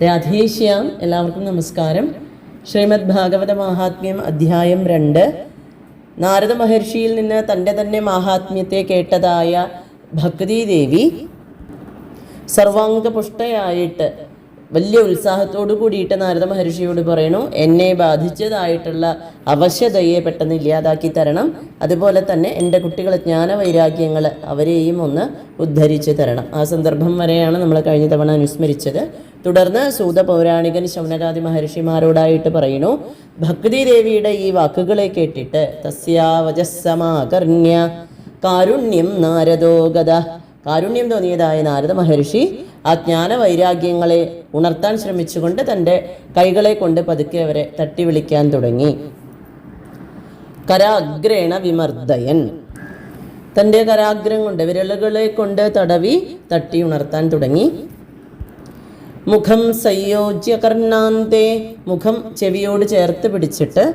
രാധേശ്യാം. എല്ലാവർക്കും നമസ്കാരം. ശ്രീമദ് ഭാഗവത മഹാത്മ്യം അധ്യായം 2. നാരദ മഹർഷിയിൽ നിന്ന് തൻ്റെ തന്നെ മഹാത്മ്യത്തെ കേട്ടതായ ഭക്തിദേവി സർവാംഗപുഷ്ടയായിട്ട് വലിയ ഉത്സാഹത്തോടു കൂടിയിട്ട് നാരദ മഹർഷിയോട് പറയണു, എന്നെ ബാധിച്ചതായിട്ടുള്ള അവശതയെ പെട്ടെന്ന് ഇല്ലാതാക്കി തരണം. അതുപോലെ തന്നെ എൻ്റെ കുട്ടികളെ ജ്ഞാനവൈരാഗ്യങ്ങൾ അവരെയും ഒന്ന് ഉദ്ധരിച്ച് തരണം. ആ സന്ദർഭം വരെയാണ് നമ്മൾ കഴിഞ്ഞ തവണ അനുസ്മരിച്ചത്. തുടർന്ന് സൂത പൗരാണികൻ ശൗനകാദി മഹർഷിമാരോടായിട്ട് പറയുന്നു, ഭക്തിദേവിയുടെ ഈ വാക്കുകളെ കേട്ടിട്ട് തസ്യാവജസ്സമാകർണ്യ കാരുണ്യം നാരദോ ഗത. കാരുണ്യം തോന്നിയതായ നാരദ മഹർഷി ആ ജ്ഞാനവൈരാഗ്യങ്ങളെ ഉണർത്താൻ ശ്രമിച്ചുകൊണ്ട് തൻ്റെ കൈകളെ കൊണ്ട് പതുക്കെ അവരെ തട്ടി വിളിക്കാൻ തുടങ്ങി. കരാഗ്രേണ വിമർദ്ദയൻ, തൻ്റെ കരാഗ്രം കൊണ്ട് വിരലുകളെ കൊണ്ട് തട്ടി ഉണർത്താൻ തുടങ്ങി. മുഖം സംയോജ്യ കർണാന്തേ, മുഖം ചെവിയോട് ചേർത്ത് പിടിച്ചിട്ട്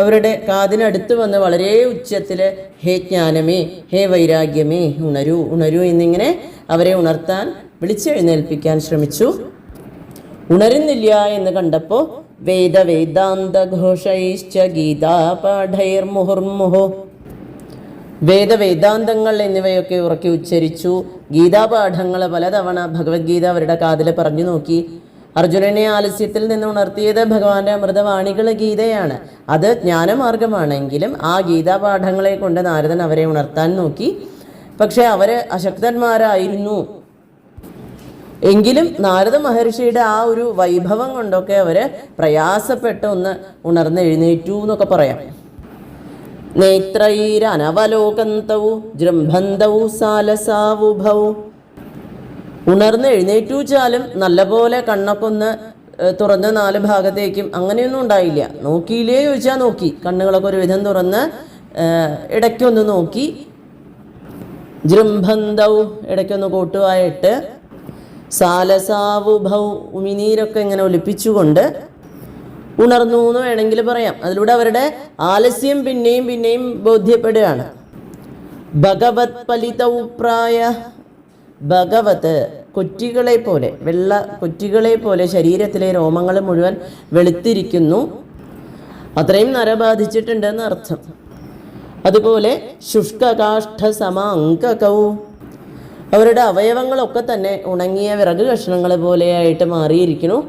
അവരുടെ കാതിനടുത്ത് വന്ന് വളരെ ഉച്ചത്തിൽ ഹേ ജ്ഞാനമേ, ഹേ വൈരാഗ്യമേ, ഉണരൂ ഉണരൂ എന്നിങ്ങനെ അവരെ ഉണർത്താൻ വിളിച്ചെഴുന്നേൽപ്പിക്കാൻ ശ്രമിച്ചു. ഉണരുന്നില്ല എന്ന് കണ്ടപ്പോൾ വേദവേദാന്തഘോഷൈശ്ച ഗീതാപാഠൈർമുഹുർമുഹു, വേദവേദാന്തങ്ങൾ എന്നിവയൊക്കെ ഉറക്കി ഉച്ചരിച്ചു. ഗീതാപാഠങ്ങൾ പലതവണ ഭഗവത്ഗീത അവരുടെ കാതിൽ പറഞ്ഞു നോക്കി. അർജുനനെ ആലസ്യത്തിൽ നിന്ന് ഉണർത്തിയത് ഭഗവാന്റെ അമൃതവാണികൾ ഗീതയാണ്. അത് ജ്ഞാനമാർഗമാണെങ്കിലും ആ ഗീതാപാഠങ്ങളെ കൊണ്ട് നാരദൻ അവരെ ഉണർത്താൻ നോക്കി. പക്ഷെ അവർ അശക്തന്മാരായിരുന്നു. എങ്കിലും നാരദ മഹർഷിയുടെ ആ ഒരു വൈഭവം കൊണ്ടൊക്കെ അവർ പ്രയാസപ്പെട്ട് ഒന്ന് ഉണർന്ന് എഴുന്നേറ്റു എന്നൊക്കെ പറയാം. നേത്രൈരനവലോകന്തൗ ജൃംഭന്തൗ സാലസാവുഭൗ, ഉണർന്ന് എഴുന്നേറ്റു വെച്ചാലും നല്ലപോലെ കണ്ണൊക്കെ ഒന്ന് തുറന്ന് 4 ഭാഗത്തേക്കും അങ്ങനെയൊന്നും ഉണ്ടായില്ല. നോക്കിയില്ലേ ചോദിച്ചാൽ നോക്കി, കണ്ണുകളൊക്കെ ഒരു വിധം തുറന്ന് ഇടയ്ക്കൊന്ന് നോക്കി. ജൃംഭന്തൗ, ഇടയ്ക്കൊന്ന് കോട്ടുവായിട്ട്. സാലസാവുഭൗ, ഉമിനീരൊക്കെ ഇങ്ങനെ ഒലിപ്പിച്ചുകൊണ്ട് ഉണർന്നു എന്ന് വേണമെങ്കിൽ പറയാം. അതിലൂടെ അവരുടെ ആലസ്യം പിന്നെയും ബോധ്യപ്പെടുകയാണ്. ഭഗവത് ഫലിതൗപ്രായ, ഭഗവത് കൊറ്റികളെ പോലെ, വെള്ള കൊറ്റികളെ പോലെ ശരീരത്തിലെ രോമങ്ങൾ മുഴുവൻ വെളുത്തിരിക്കുന്നു. അത്രയും നര ബാധിച്ചിട്ടുണ്ടെന്ന് അർത്ഥം. അതുപോലെ ശുഷ്കകാഷ്ഠ സമാങ്കകൗ, അവരുടെ അവയവങ്ങളൊക്കെ തന്നെ ഉണങ്ങിയ വിറക് കഷ്ണങ്ങൾ പോലെയായിട്ട് മാറിയിരിക്കുന്നു.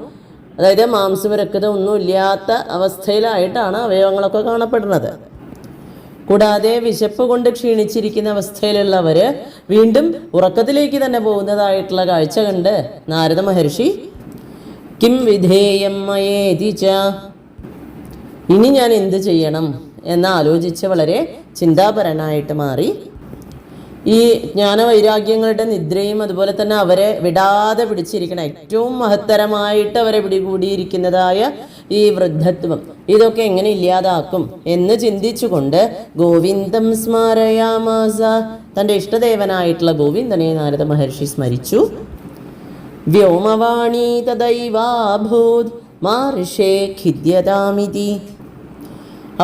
അതായത് മാംസവിരക്കത ഒന്നുമില്ലാത്ത അവസ്ഥയിലായിട്ടാണ് അവയവങ്ങളൊക്കെ കാണപ്പെടുന്നത്. കൂടാതെ വിശപ്പ് കൊണ്ട് ക്ഷീണിച്ചിരിക്കുന്ന അവസ്ഥയിലുള്ളവർ വീണ്ടും ഉറക്കത്തിലേക്ക് തന്നെ പോകുന്നതായിട്ടുള്ള കാഴ്ച കണ്ട് നാരദ മഹർഷി കിം വിധേയം മയേതി ച, ഇനി ഞാൻ എന്ത് ചെയ്യണം എന്നാലോചിച്ച് വളരെ ചിന്താപരനായിട്ട് മാറി. ഈ ജ്ഞാനവൈരാഗ്യങ്ങളുടെ നിദ്രയും അതുപോലെ തന്നെ അവരെ വിടാതെ പിടിച്ചിരിക്കണം, ഏറ്റവും മഹത്തരമായിട്ട് അവരെ പിടികൂടിയിരിക്കുന്നതായ ഈ വൃദ്ധത്വം, ഇതൊക്കെ എങ്ങനെ ഇല്ലാതാക്കും എന്ന് ചിന്തിച്ചുകൊണ്ട് ഗോവിന്ദം സ്മരയാമാസ, തൻ്റെ ഇഷ്ടദേവനായിട്ടുള്ള ഗോവിന്ദനെ നാരദ മഹർഷി സ്മരിച്ചു. വ്യോമവാണി തദൈവാഭൂത് മാർഷേ ഖിദ്യതാമിതി,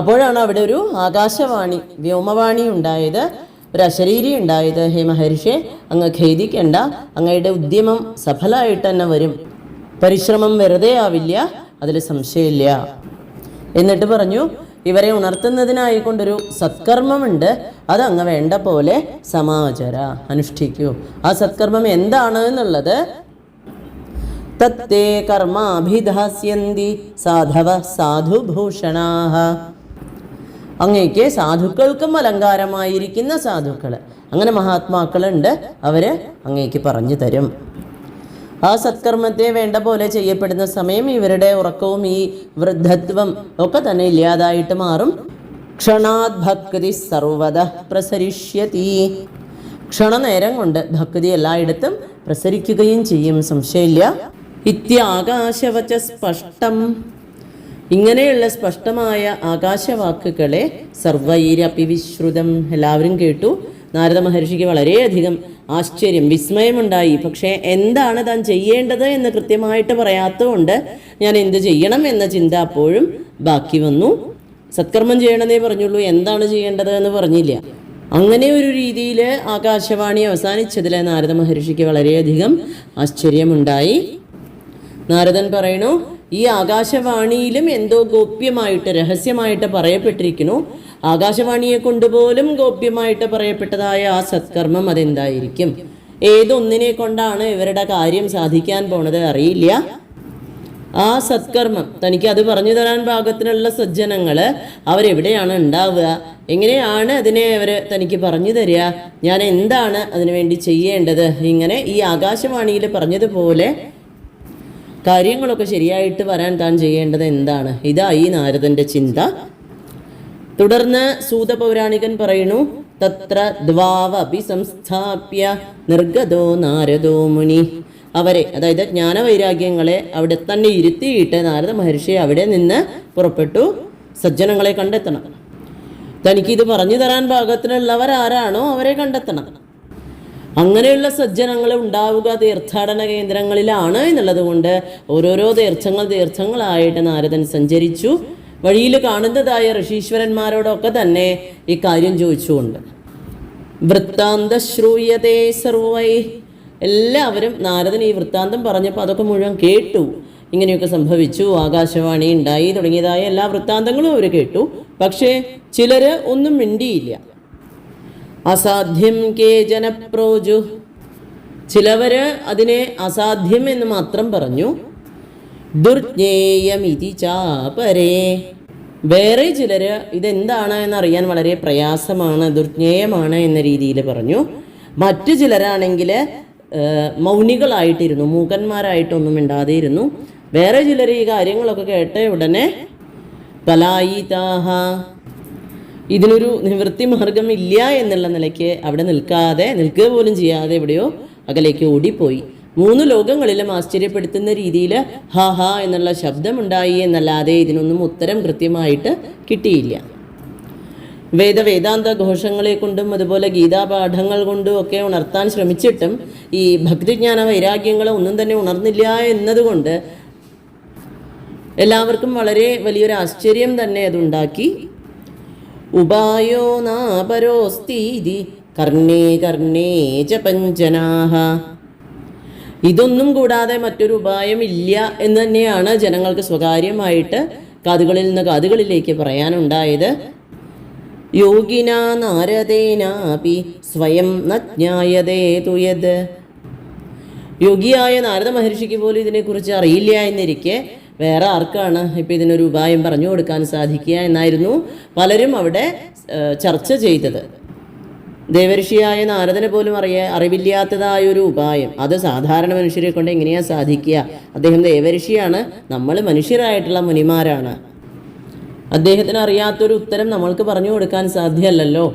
അപ്പോഴാണ് അവിടെ ഒരു ആകാശവാണി, വ്യോമവാണി ഉണ്ടായത്, ഒരു അശരീരി ഉണ്ടായത്. ഹേ മഹർഷി, അങ്ങ് ഖേദിക്കേണ്ട, അങ്ങയുടെ ഉദ്യമം സഫലമായിട്ട് തന്നെ വരും, പരിശ്രമം വെറുതെ ആവില്ല, അതിൽ സംശയമില്ല. എന്നിട്ട് പറഞ്ഞു, ഇവരെ ഉണർത്തുന്നതിനായിക്കൊണ്ടൊരു സത്കർമ്മമുണ്ട്, അത് അങ്ങ് വേണ്ട പോലെ സമാചര, അനുഷ്ഠിക്കൂ. ആ സത്കർമ്മം എന്താണ് എന്നുള്ളത് തത്തേ കർമാഭിധാസ്യന്തി സാധവ സാധുഭൂഷണാഹ, അങ്ങേക്ക് സാധുക്കൾക്കും അലങ്കാരമായിരിക്കുന്ന സാധുക്കൾ, അങ്ങനെ മഹാത്മാക്കളുണ്ട്, അവർ അങ്ങേക്ക് പറഞ്ഞു തരും. ആ സത്കർമ്മത്തെ വേണ്ട പോലെ ചെയ്യപ്പെടുന്ന സമയം ഇവരുടെ ഉറക്കവും ഈ വൃദ്ധത്വം ഒക്കെ തന്നെ ഇല്ലാതായിട്ട് മാറും. ക്ഷണാത് ഭക്തി സർവത പ്രസരിഷ്യതി, ക്ഷണനേരം കൊണ്ട് ഭക്തി എല്ലായിടത്തും പ്രസരിക്കുകയും ചെയ്യും, സംശയമില്ല. ഇത്യാകാശവച സ്പഷ്ടം, ഇങ്ങനെയുള്ള സ്പഷ്ടമായ ആകാശവാക്കുകളെ സർവൈരപി വിശ്രുതം, എല്ലാവരും കേട്ടു. നാരദ മഹർഷിക്ക് വളരെയധികം ആശ്ചര്യം, വിസ്മയമുണ്ടായി. പക്ഷേ എന്താണ് താൻ ചെയ്യേണ്ടത് എന്ന് കൃത്യമായിട്ട് പറയാത്തതുകൊണ്ട് ഞാൻ എന്ത് ചെയ്യണം എന്ന ചിന്ത അപ്പോഴും ബാക്കി വന്നു. സത്കർമ്മം ചെയ്യണമെന്നേ പറഞ്ഞുള്ളൂ, എന്താണ് ചെയ്യേണ്ടത് എന്ന് പറഞ്ഞില്ല. അങ്ങനെ ഒരു രീതിയിൽ ആകാശവാണി അവസാനിച്ചതിൽ നാരദ മഹർഷിക്ക് വളരെയധികം ആശ്ചര്യമുണ്ടായി. നാരദൻ പറയണു, ഈ ആകാശവാണിയിലും എന്തോ ഗോപ്യമായിട്ട് രഹസ്യമായിട്ട് പറയപ്പെട്ടിരിക്കുന്നു. ആകാശവാണിയെ കൊണ്ടുപോലും ഗോപ്യമായിട്ട് പറയപ്പെട്ടതായ ആ സത്കർമ്മം അതെന്തായിരിക്കും? ഏതൊന്നിനെ കൊണ്ടാണ് ഇവരുടെ കാര്യം സാധിക്കാൻ പോണത് അറിയില്ല. ആ സത്കർമ്മം തനിക്ക് അത് പറഞ്ഞു തരാൻ പാകത്തിനുള്ള സജ്ജനങ്ങൾ അവരെവിടെയാണ് ഉണ്ടാവുക? എങ്ങനെയാണ് അതിനെ അവർ തനിക്ക് പറഞ്ഞു തരിക? ഞാൻ എന്താണ് അതിനുവേണ്ടി ചെയ്യേണ്ടത്? ഇങ്ങനെ ഈ ആകാശവാണിയിൽ പറഞ്ഞതുപോലെ കാര്യങ്ങളൊക്കെ ശരിയായിട്ട് വരാൻ താൻ ചെയ്യേണ്ടത് എന്താണ്? ഇതായി നാരദന്റെ ചിന്ത. തുടർന്ന് സൂതപൗരാണികൻ പറയുന്നു, തത്ര ദ്വാവപി സംസ്ഥാപ്യ നിർഗതോ നാരദോ മുനി. അവരെ, അതായത് ജ്ഞാനവൈരാഗ്യങ്ങളെ അവിടെ തന്നെ ഇരുത്തിയിട്ട് നാരദ മഹർഷി അവിടെ നിന്ന് പുറപ്പെട്ടു സജ്ജനങ്ങളെ കണ്ടെത്തണം. തനിക്കിത് പറഞ്ഞു തരാൻ പാകത്തിനുള്ളവർ ആരാണോ അവരെ കണ്ടെത്തണം. അങ്ങനെയുള്ള സജ്ജനങ്ങൾ ഉണ്ടാവുക തീർത്ഥാടന കേന്ദ്രങ്ങളിലാണ് എന്നുള്ളത് കൊണ്ട് ഓരോരോ തീർത്ഥങ്ങളായിട്ട് നാരദൻ സഞ്ചരിച്ചു. വഴിയിൽ കാണുന്നതായ ഋഷീശ്വരന്മാരോടൊക്കെ തന്നെ ഈ കാര്യം ചോദിച്ചുകൊണ്ട് വൃത്താന്ത ശ്രൂയതേ സർവൈ. എല്ലാവരും നാരദൻ ഈ വൃത്താന്തം പറഞ്ഞപ്പോൾ അതൊക്കെ മുഴുവൻ കേട്ടു. ഇങ്ങനെയൊക്കെ സംഭവിച്ചു, ആകാശവാണി ഉണ്ടായി തുടങ്ങിയതായ എല്ലാ വൃത്താന്തങ്ങളും അവർ കേട്ടു. പക്ഷേ ചിലർ ഒന്നും മിണ്ടിയില്ല. അസാധ്യം കേചന പ്രോജു. ചിലവർ അതിനെ അസാധ്യം എന്ന് മാത്രം പറഞ്ഞു. ദുർജ്ഞേയമിതി ചാപരേ. വേറെ ചിലർ ഇതെന്താണ് എന്നറിയാൻ വളരെ പ്രയാസമാണ്, ദുർജ്ഞേയമാണ് എന്ന രീതിയിൽ പറഞ്ഞു. മറ്റു ചിലരാണെങ്കിൽ മൗനികളായിട്ടിരുന്നു, മൂകന്മാരായിട്ടൊന്നും മിണ്ടാതെ ഇരുന്നു. വേറെ ചിലർ ഈ കാര്യങ്ങളൊക്കെ കേട്ട ഉടനെ പലായിതാഹ, ഇതിനൊരു നിവൃത്തി മാർഗമില്ല എന്നുള്ള നിലയ്ക്ക് അവിടെ നിൽക്കുക പോലും ചെയ്യാതെ എവിടെയോ അകലേക്ക് ഓടിപ്പോയി. 3 ലോകങ്ങളിലും ആശ്ചര്യപ്പെടുത്തുന്ന രീതിയിൽ ഹാ ഹാ എന്നുള്ള ശബ്ദമുണ്ടായി എന്നല്ലാതെ ഇതിനൊന്നും ഉത്തരം കൃത്യമായിട്ട് കിട്ടിയില്ല. വേദാന്ത ഘോഷങ്ങളെ കൊണ്ടും അതുപോലെ ഗീതാപാഠങ്ങൾ കൊണ്ടും ഒക്കെ ഉണർത്താൻ ശ്രമിച്ചിട്ടും ഈ ഭക്തിജ്ഞാന വൈരാഗ്യങ്ങൾ ഒന്നും തന്നെ ഉണർന്നില്ല എന്നതുകൊണ്ട് എല്ലാവർക്കും വളരെ വലിയൊരു ആശ്ചര്യം തന്നെ അതുണ്ടാക്കി. ഉപായോ നാപരോസ്തീതി കർണേ കർണേ ച പഞ്ചനാഹ. ഇതൊന്നും കൂടാതെ മറ്റൊരു ഉപായമില്ല എന്ന് തന്നെയാണ് ജനങ്ങൾക്ക് സ്വകാര്യമായിട്ട് കാതുകളിൽ നിന്ന് കാതുകളിലേക്ക് പറയാനുണ്ടായത്. യോഗിന നാരദേനാപി സ്വയം ന ജ്ഞായതേ തുയത്. യോഗിയായ നാരദ മഹർഷിക്ക് പോലും ഇതിനെക്കുറിച്ച് അറിയില്ല എന്നിരിക്കെ വേറെ ആർക്കാണ് ഇപ്പം ഇതിനൊരു ഉപായം പറഞ്ഞു കൊടുക്കാൻ സാധിക്കുക എന്നായിരുന്നു പലരും അവിടെ ചർച്ച ചെയ്തത്. ദേവഋഷിയായ നാരദനെ പോലും അറിവില്ലാത്തതായൊരു ഉപായം, അത് സാധാരണ മനുഷ്യരെ കൊണ്ട് എങ്ങനെയാണ് സാധിക്കുക? അദ്ദേഹം ദേവഋഷിയാണ്, നമ്മൾ മനുഷ്യരായിട്ടുള്ള മുനിമാരാണ്. അദ്ദേഹത്തിന് അറിയാത്തൊരു ഉത്തരം നമ്മൾക്ക് പറഞ്ഞു കൊടുക്കാൻ സാധ്യമല്ലല്ലോ,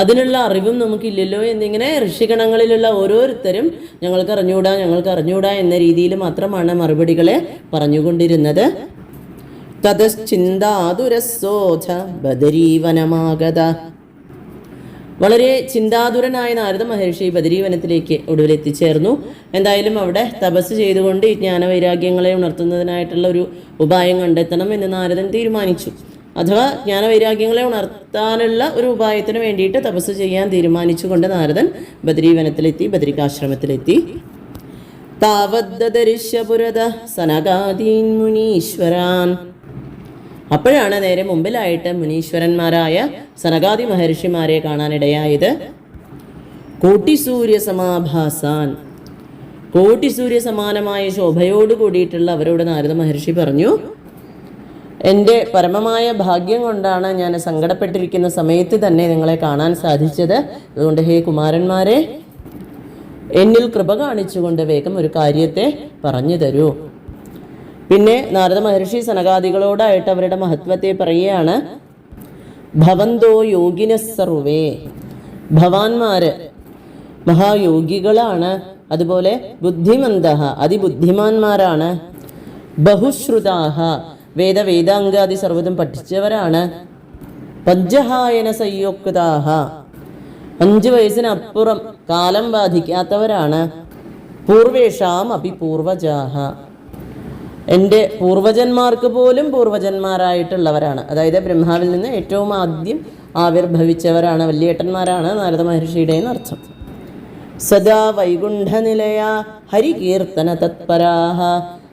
അതിനുള്ള അറിവും നമുക്കില്ലല്ലോ എന്നിങ്ങനെ ഋഷിഗണങ്ങളിലുള്ള ഓരോരുത്തരും ഞങ്ങൾക്ക് അറിഞ്ഞൂടാ എന്ന രീതിയിൽ മാത്രമാണ് മറുപടികളെ പറഞ്ഞുകൊണ്ടിരുന്നത്. തതശ്ചിന്താതുരസോധ ബദരീവനമാഗത. വളരെ ചിന്താതുരനായ നാരദ മഹർഷി ബദരീവനത്തിലേക്ക് ഒടുവിൽ എത്തിച്ചേർന്നു. എന്തായാലും അവിടെ തപസ് ചെയ്തുകൊണ്ട് ഈ ജ്ഞാനവൈരാഗ്യങ്ങളെ ഉണർത്തുന്നതിനായിട്ടുള്ള ഒരു ഉപായം കണ്ടെത്തണം എന്ന് നാരദൻ തീരുമാനിച്ചു. അഥവാ ജ്ഞാനവൈരാഗ്യങ്ങളെ ഉണർത്താനുള്ള ഒരു ഉപായത്തിന് വേണ്ടിയിട്ട് തപസ് ചെയ്യാൻ തീരുമാനിച്ചുകൊണ്ട് നാരദൻ ബദരീവനത്തിലെത്തി, ബദരികാശ്രമത്തിലെത്തി. താവദ്ദരിശപുരത സനകാദീൻ മുനീശ്വരാൻ. അപ്പോഴാണ് നേരെ മുമ്പിലായിട്ട് മുനീശ്വരന്മാരായ സനകാദി മഹർഷിമാരെ കാണാനിടയായത്. കോട്ടിസൂര്യ സമാഭാസാൻ. കോട്ടിസൂര്യ സമാനമായ ശോഭയോട് കൂടിയിട്ടുള്ള അവരോട് നാരദ മഹർഷി പറഞ്ഞു, എൻ്റെ പരമമായ ഭാഗ്യം കൊണ്ടാണ് ഞാൻ സങ്കടപ്പെട്ടിരിക്കുന്ന സമയത്ത് തന്നെ നിങ്ങളെ കാണാൻ സാധിച്ചത്. അതുകൊണ്ട് ഹേ കുമാരന്മാരെ, എന്നിൽ കൃപ കാണിച്ചുകൊണ്ട് വേഗം ഒരു കാര്യത്തെ പറഞ്ഞു തരൂ. പിന്നെ നാരദ മഹർഷി സനകാദികളോടായിട്ട് അവരുടെ മഹത്വത്തെ പറയുകയാണ്. ഭവന്തോ യോഗിന സർവേ. ഭവാന്മാര് മഹായോഗികളാണ്, അതുപോലെ ബുദ്ധിമന്തഃ അതിബുദ്ധിമാന്മാരാണ്. ബഹുശ്രുതാഹ വേദാംഗാദി സർവ്വതും പഠിച്ചവരാണ്. പഞ്ചഹായന സംയുക്താഹ 5 വയസ്സിനപ്പുറം കാലം ബാധിക്കാത്തവരാണ്. പൂർവേഷാം അപി പൂർവജാഹ. എൻ്റെ പൂർവജന്മാർക്ക് പോലും പൂർവജന്മാരായിട്ടുള്ളവരാണ്. അതായത് ബ്രഹ്മാവിൽ നിന്ന് ഏറ്റവും ആദ്യം ആവിർഭവിച്ചവരാണ്, വലിയേട്ടന്മാരാണ് നാരദ മഹർഷിയുടെ എന്നർത്ഥം. സദാ വൈകുണ്ഠനിലയ ഹരികീർത്തന തത്പരാഹ.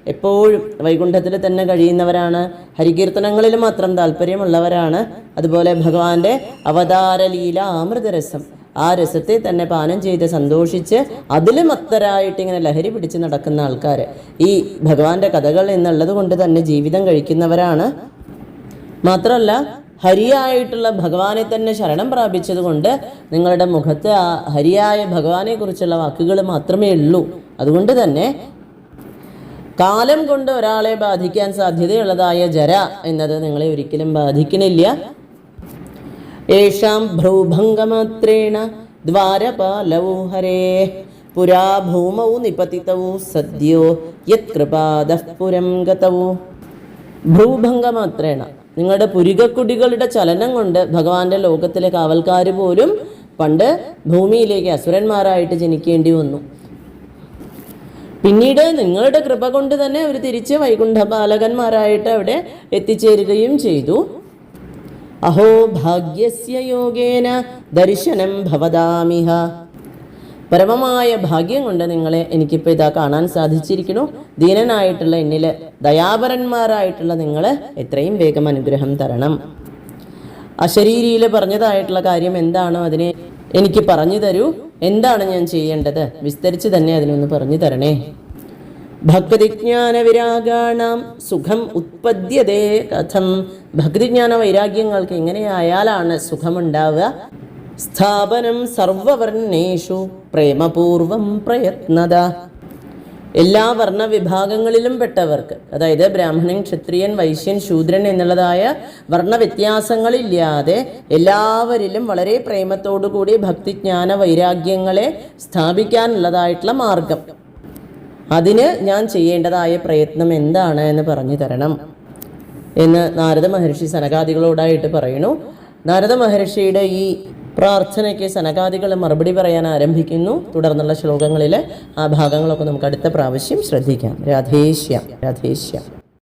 എപ്പോഴും വൈകുണ്ഠത്തിൽ തന്നെ കഴിയുന്നവരാണ്, ഹരികീർത്തനങ്ങളിൽ മാത്രം താല്പര്യമുള്ളവരാണ്. അതുപോലെ ഭഗവാന്റെ അവതാരലീല അമൃതരസം, ആ രസത്തെ തന്നെ പാനം ചെയ്ത് സന്തോഷിച്ച് അതിൽ മത്തരായിട്ട് ഇങ്ങനെ ലഹരി പിടിച്ച് നടക്കുന്ന ആൾക്കാർ ഈ ഭഗവാന്റെ കഥകൾ എന്നുള്ളത് കൊണ്ട് തന്നെ ജീവിതം കഴിക്കുന്നവരാണ്. മാത്രമല്ല ഹരിയായിട്ടുള്ള ഭഗവാനെ തന്നെ ശരണം പ്രാപിച്ചത് കൊണ്ട് നിങ്ങളുടെ മുഖത്ത് ആ ഹരിയായ ഭഗവാനെ കുറിച്ചുള്ള വാക്കുകൾ മാത്രമേ ഉള്ളൂ. അതുകൊണ്ട് തന്നെ കാലം കൊണ്ട് ഒരാളെ ബാധിക്കാൻ സാധ്യതയുള്ളതായ ജര എന്നത് നിങ്ങളെ ഒരിക്കലും ബാധിക്കണില്ല. യേഷാം ഭ്രൂഭംഗമാത്രേണ ദ്വാരപാലവോ ഹരേ പുരാ ഭൂമൗ നിപതിതവോ സദ്യോ യത്കൃപാദഃ പുരം ഗതവോ. ഭ്രൂഭംഗമാത്രേണ, നിങ്ങളുടെ പുരികക്കുടികളുടെ ചലനം കൊണ്ട് ഭഗവാന്റെ ലോകത്തിലെ കാവൽക്കാർ പോലും പണ്ട് ഭൂമിയിലേക്ക് അസുരന്മാരായിട്ട് ജനിക്കേണ്ടി വന്നു. പിന്നീട് നിങ്ങളുടെ കൃപ കൊണ്ട് തന്നെ അവർ തിരിച്ച് വൈകുണ്ഠപാലകന്മാരായിട്ട് അവിടെ എത്തിച്ചേരുകയും ചെയ്തു. അഹോ ഭാഗ്യസ്യ യോഗേന ദർശനം ഭവദാമിഹ. പരമമായ ഭാഗ്യം കൊണ്ട് നിങ്ങളെ എനിക്കിപ്പോൾ ഇതാ കാണാൻ സാധിച്ചിരിക്കുന്നു. ദീനനായിട്ടുള്ള എന്നിൽ ദയാപരന്മാരായിട്ടുള്ള നിങ്ങൾ എത്രയും വേഗം അനുഗ്രഹം തരണം. അശരീരിയിൽ പറഞ്ഞതായിട്ടുള്ള കാര്യം എന്താണോ അതിനെ എനിക്ക് പറഞ്ഞു തരൂ. എന്താണ് ഞാൻ ചെയ്യേണ്ടത്? വിസ്തരിച്ച് തന്നെ അതിനൊന്ന് പറഞ്ഞു തരണേ. ഭക്തിജ്ഞാന വിരാഗാണാം സുഖം ഉത്പദ്യതേ കഥം. ഭക്തിജ്ഞാന വൈരാഗ്യങ്ങൾക്ക് എങ്ങനെയായാലാണ് സുഖമുണ്ടാവുക? സ്ഥാപനം സർവവർണ്ണേഷു പ്രേമപൂർവം പ്രയത്നത. എല്ലാ വർണ്ണവിഭാഗങ്ങളിലും പെട്ടവർക്ക്, അതായത് ബ്രാഹ്മണൻ, ക്ഷത്രിയൻ, വൈശ്യൻ, ശൂദ്രൻ എന്നുള്ളതായ വർണ്ണവ്യത്യാസങ്ങളില്ലാതെ എല്ലാവരിലും വളരെ പ്രേമത്തോടുകൂടി ഭക്തിജ്ഞാന വൈരാഗ്യങ്ങളെ സ്ഥാപിക്കാനുള്ളതായിട്ടുള്ള മാർഗം, അതിന് ഞാൻ ചെയ്യേണ്ടതായ പ്രയത്നം എന്താണ് എന്ന് പറഞ്ഞു തരണം എന്ന് നാരദ മഹർഷി സനകാദികളോടായിട്ട് പറയുന്നു. നാരദ മഹർഷിയുടെ ഈ പ്രാർത്ഥനയ്ക്ക് സനകാദികൾ മറുപടി പറയാൻ ആരംഭിക്കുന്നു. തുടർന്നുള്ള ശ്ലോകങ്ങളിൽ ആ ഭാഗങ്ങളൊക്കെ നമുക്ക് അടുത്ത പ്രാവശ്യം ശ്രദ്ധിക്കാം. രാധേശ്യാം രാധേശ്യാം.